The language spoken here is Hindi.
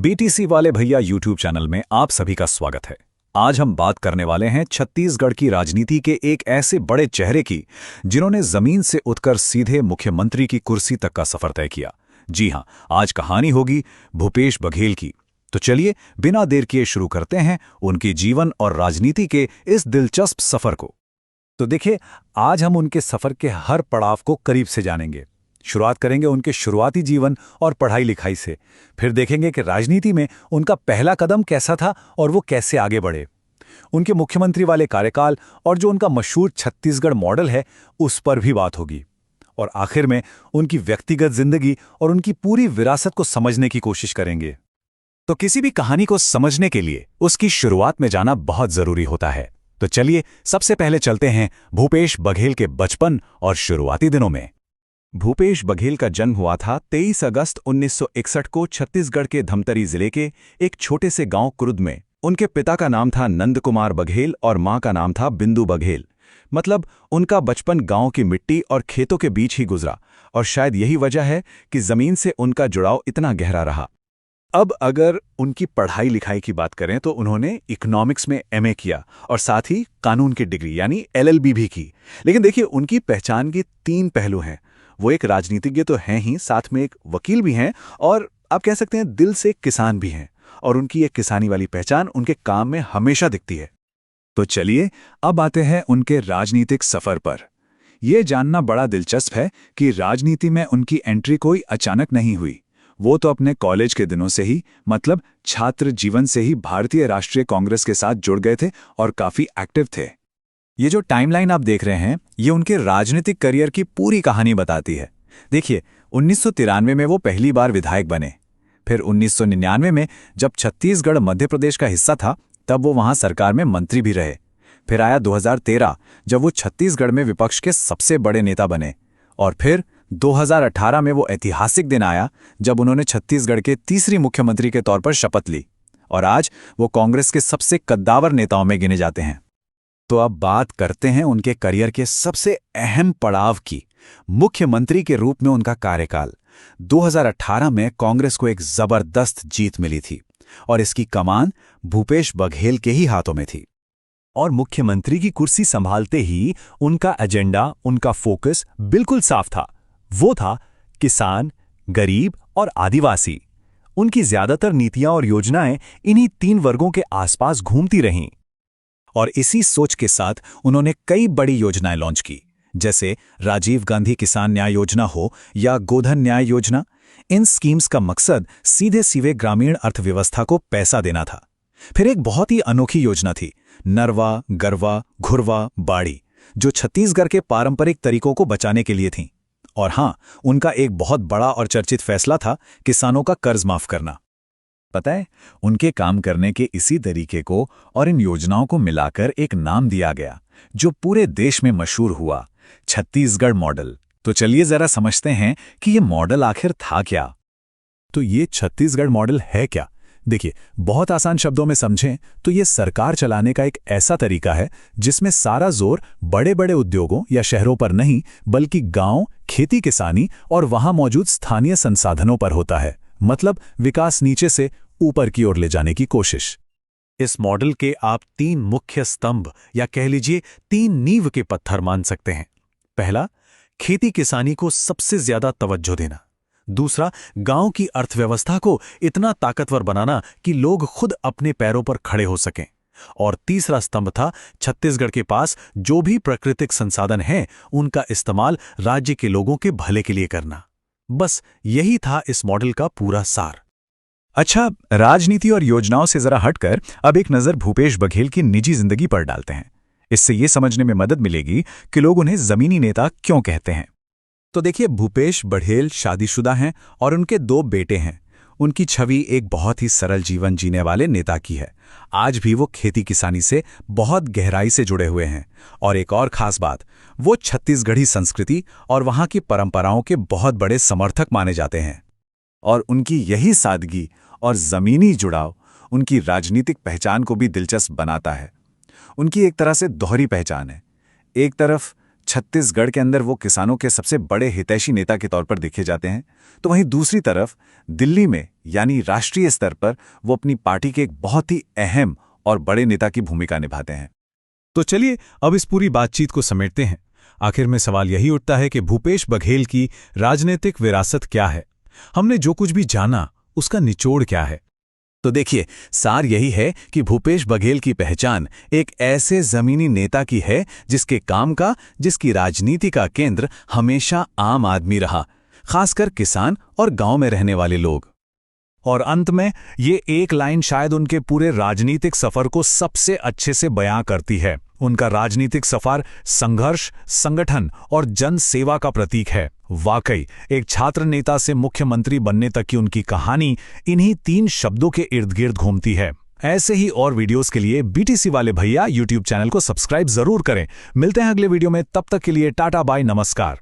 बीटीसी वाले भैया यूट्यूब चैनल में आप सभी का स्वागत है। आज हम बात करने वाले हैं छत्तीसगढ़ की राजनीति के एक ऐसे बड़े चेहरे की जिन्होंने जमीन से उठकर सीधे मुख्यमंत्री की कुर्सी तक का सफर तय किया। जी हां, आज कहानी होगी भूपेश बघेल की। तो चलिए बिना देर किए शुरू करते हैं उनके जीवन और राजनीति के इस दिलचस्प सफर को। तो देखिए, आज हम उनके सफर के हर पड़ाव को करीब से जानेंगे। शुरुआत करेंगे उनके शुरुआती जीवन और पढ़ाई लिखाई से, फिर देखेंगे कि राजनीति में उनका पहला कदम कैसा था और वो कैसे आगे बढ़े, उनके मुख्यमंत्री वाले कार्यकाल और जो उनका मशहूर छत्तीसगढ़ मॉडल है उस पर भी बात होगी, और आखिर में उनकी व्यक्तिगत जिंदगी और उनकी पूरी विरासत को समझने की कोशिश करेंगे। तो किसी भी कहानी को समझने के लिए उसकी शुरुआत में जाना बहुत जरूरी होता है। तो चलिए सबसे पहले चलते हैं भूपेश बघेल के बचपन और शुरुआती दिनों में। भूपेश बघेल का जन्म हुआ था 23 अगस्त 1961 को छत्तीसगढ़ के धमतरी जिले के एक छोटे से गांव कुरुद में। उनके पिता का नाम था नंद कुमार बघेल और मां का नाम था बिंदु बघेल। मतलब उनका बचपन गांव की मिट्टी और खेतों के बीच ही गुजरा, और शायद यही वजह है कि जमीन से उनका जुड़ाव इतना गहरा रहा। अब अगर उनकी पढ़ाई लिखाई की बात करें तो उन्होंने इकोनॉमिक्स में एमए किया और साथ ही कानून की डिग्री यानी एलएलबी भी की। लेकिन देखिए, उनकी पहचान के 3 पहलू हैं। वो एक राजनीतिज्ञ तो हैं ही, साथ में एक वकील भी हैं, और आप कह सकते हैं दिल से किसान भी हैं। और उनकी एक किसानी वाली पहचान उनके काम में हमेशा दिखती है। तो चलिए अब आते हैं उनके राजनीतिक सफर पर। यह जानना बड़ा दिलचस्प है कि राजनीति में उनकी एंट्री कोई अचानक नहीं हुई। वो तो अपने कॉलेज के दिनों से ही, मतलब छात्र जीवन से ही भारतीय राष्ट्रीय कांग्रेस के साथ जुड़ गए थे और काफी एक्टिव थे। ये जो टाइमलाइन आप देख रहे हैं, ये उनके राजनीतिक करियर की पूरी कहानी बताती है। देखिए, 1993 में वो पहली बार विधायक बने। फिर 1999 में जब छत्तीसगढ़ मध्य प्रदेश का हिस्सा था, तब वो वहां सरकार में मंत्री भी रहे। फिर आया 2013, जब वो छत्तीसगढ़ में विपक्ष के सबसे बड़े नेता बने। और फिर 2018 में वो ऐतिहासिक दिन आया जब उन्होंने छत्तीसगढ़ के तीसरी मुख्यमंत्री के तौर पर शपथ ली, और आज वो कांग्रेस के सबसे कद्दावर नेताओं में गिने जाते हैं। तो अब बात करते हैं उनके करियर के सबसे अहम पड़ाव की, मुख्यमंत्री के रूप में उनका कार्यकाल। 2018 में कांग्रेस को एक जबरदस्त जीत मिली थी और इसकी कमान भूपेश बघेल के ही हाथों में थी। और मुख्यमंत्री की कुर्सी संभालते ही उनका एजेंडा, उनका फोकस बिल्कुल साफ था। वो था किसान, गरीब और आदिवासी। उनकी ज्यादातर नीतियां और योजनाएं इन्हीं 3 वर्गों के आसपास घूमती रहीं। और इसी सोच के साथ उन्होंने कई बड़ी योजनाएं लॉन्च की, जैसे राजीव गांधी किसान न्याय योजना हो या गोधन न्याय योजना। इन स्कीम्स का मकसद सीधे सीधे ग्रामीण अर्थव्यवस्था को पैसा देना था। फिर एक बहुत ही अनोखी योजना थी, नरवा, गरवा, घुरवा, बाड़ी, जो छत्तीसगढ़ के पारंपरिक तरीकों को बचाने के लिए थी। और हां, उनका एक बहुत बड़ा और चर्चित फैसला था किसानों का कर्ज माफ करना। पता है, उनके काम करने के इसी तरीके को और इन योजनाओं को मिलाकर एक नाम दिया गया जो पूरे देश में मशहूर हुआ, छत्तीसगढ़ मॉडल। तो चलिए जरा समझते हैं कि ये मॉडल आखिर था क्या। तो ये छत्तीसगढ़ मॉडल है क्या? देखिए, बहुत आसान शब्दों में समझें तो ये सरकार चलाने का एक ऐसा तरीका है जिसमें सारा जोर बड़े बड़े उद्योगों या शहरों पर नहीं, बल्कि गांव, खेती किसानी और वहां मौजूद स्थानीय संसाधनों पर होता है। मतलब विकास नीचे से ऊपर की ओर ले जाने की कोशिश। इस मॉडल के आप 3 मुख्य स्तंभ या कह लीजिए 3 नींव के पत्थर मान सकते हैं। पहला, खेती किसानी को सबसे ज्यादा तवज्जो देना। दूसरा, गांव की अर्थव्यवस्था को इतना ताकतवर बनाना कि लोग खुद अपने पैरों पर खड़े हो सकें। और तीसरा स्तंभ था छत्तीसगढ़ के पास जो भी प्राकृतिक संसाधन हैं, उनका इस्तेमाल राज्य के लोगों के भले के लिए करना। बस यही था इस मॉडल का पूरा सार। अच्छा, राजनीति और योजनाओं से जरा हटकर अब एक नजर भूपेश बघेल की निजी जिंदगी पर डालते हैं। इससे यह समझने में मदद मिलेगी कि लोग उन्हें जमीनी नेता क्यों कहते हैं। तो देखिए, भूपेश बघेल शादीशुदा हैं और उनके 2 बेटे हैं। उनकी छवि एक बहुत ही सरल जीवन जीने वाले नेता की है। आज भी वो खेती किसानी से बहुत गहराई से जुड़े हुए हैं। और एक और खास बात, वो छत्तीसगढ़ी संस्कृति और वहां की परंपराओं के बहुत बड़े समर्थक माने जाते हैं। और उनकी यही सादगी और जमीनी जुड़ाव उनकी राजनीतिक पहचान को भी दिलचस्प बनाता है। उनकी एक तरह से दोहरी पहचान है। एक तरफ छत्तीसगढ़ के अंदर वो किसानों के सबसे बड़े हितैषी नेता के तौर पर देखे जाते हैं, तो वहीं दूसरी तरफ दिल्ली में यानी राष्ट्रीय स्तर पर वो अपनी पार्टी के एक बहुत ही अहम और बड़े नेता की भूमिका निभाते हैं। तो चलिए अब इस पूरी बातचीत को समेटते हैं। आखिर में सवाल यही उठता है कि भूपेश बघेल की राजनीतिक विरासत क्या है? हमने जो कुछ भी जाना उसका निचोड़ क्या है? तो देखिए, सार यही है कि भूपेश बघेल की पहचान एक ऐसे जमीनी नेता की है जिसके काम का, जिसकी राजनीति का केंद्र हमेशा आम आदमी रहा, खासकर किसान और गांव में रहने वाले लोग। और अंत में ये एक लाइन शायद उनके पूरे राजनीतिक सफर को सबसे अच्छे से बयां करती है। उनका राजनीतिक सफर संघर्ष, संगठन और जन सेवा का प्रतीक है। वाकई एक छात्र नेता से मुख्यमंत्री बनने तक की उनकी कहानी इन्हीं 3 शब्दों के इर्द गिर्द घूमती है। ऐसे ही और वीडियोस के लिए बीटीसी वाले भैया यूट्यूब चैनल को सब्सक्राइब जरूर करें। मिलते हैं अगले वीडियो में, तब तक के लिए टाटा बाय नमस्कार।